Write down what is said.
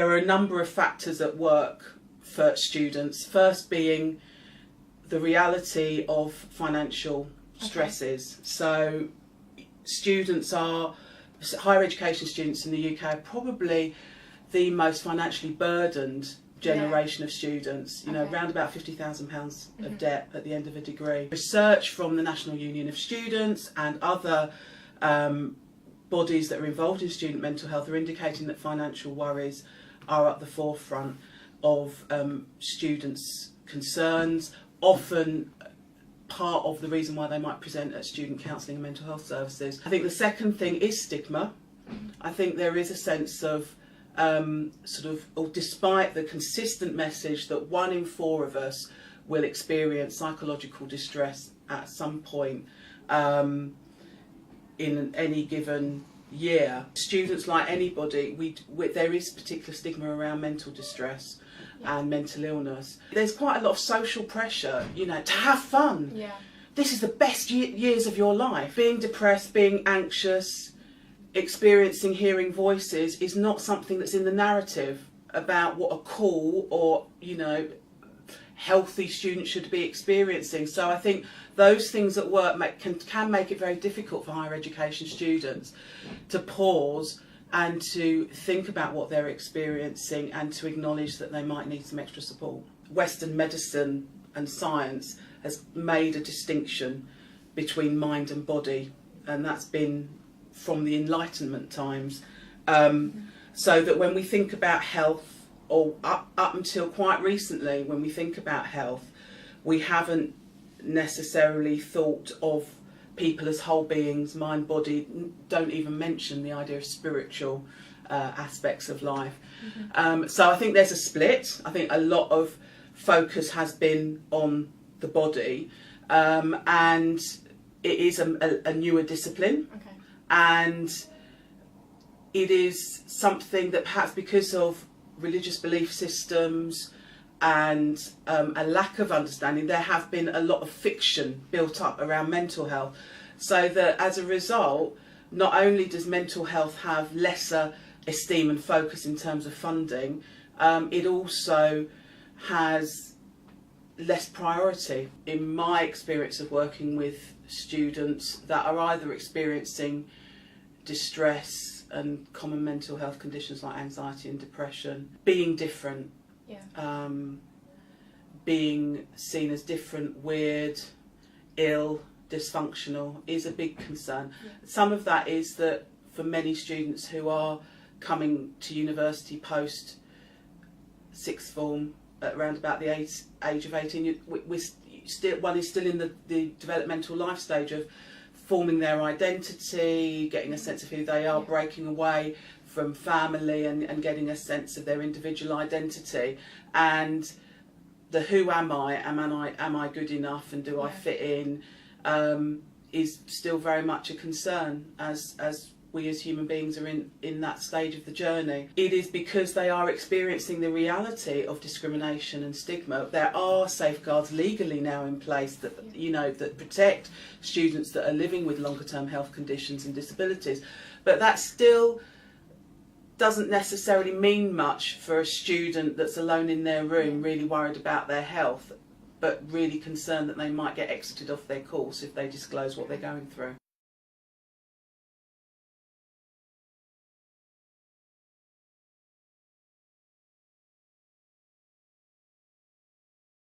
There are a number of factors at work for students. First being the reality of financial stresses. So higher education students in the UK are probably the most financially burdened generation of students, around about £50,000 of debt at the end of a degree. Research from the National Union of Students and other bodies that are involved in student mental health are indicating that financial worries are at the forefront of students' concerns, often part of the reason why they might present at student counselling and mental health services. I think the second thing is stigma. I think there is a sense of despite the consistent message that 1 in 4 of us will experience psychological distress at some point in any given year. Students, like anybody, there is particular stigma around mental distress and mental illness. There's quite a lot of social pressure, to have fun. Yeah. This is the best years of your life. Being depressed, being anxious, experiencing hearing voices is not something that's in the narrative about what a cool or healthy student should be experiencing. So I think those things at work can make it very difficult for higher education students to pause and to think about what they're experiencing and to acknowledge that they might need some extra support. Western medicine and science has made a distinction between mind and body, and that's been from the Enlightenment times, so that when we think about health, or up until quite recently, when we think about health, we haven't necessarily thought of people as whole beings, mind, body, don't even mention the idea of spiritual aspects of life. So I think there's a split. I think a lot of focus has been on the body, and it is a newer discipline. And it is something that perhaps because of religious belief systems and a lack of understanding, there have been a lot of fiction built up around mental health. So that as a result, not only does mental health have lesser esteem and focus in terms of funding, it also has less priority. In my experience of working with students that are either experiencing distress and common mental health conditions like anxiety and depression, being different, being seen as different, weird, ill, dysfunctional is a big concern. Some of that is that for many students who are coming to university post sixth form at around about the age of 18, one is still in the developmental life stage of forming their identity, getting a sense of who they are, breaking away from family and getting a sense of their individual identity. And the who am I good enough, and do I fit in, is still very much a concern as we as human beings are in that stage of the journey. It is because they are experiencing the reality of discrimination and stigma. There are safeguards legally now in place that that protect students that are living with longer term health conditions and disabilities, but that still doesn't necessarily mean much for a student that's alone in their room, really worried about their health, but really concerned that they might get exited off their course if they disclose what they're going through.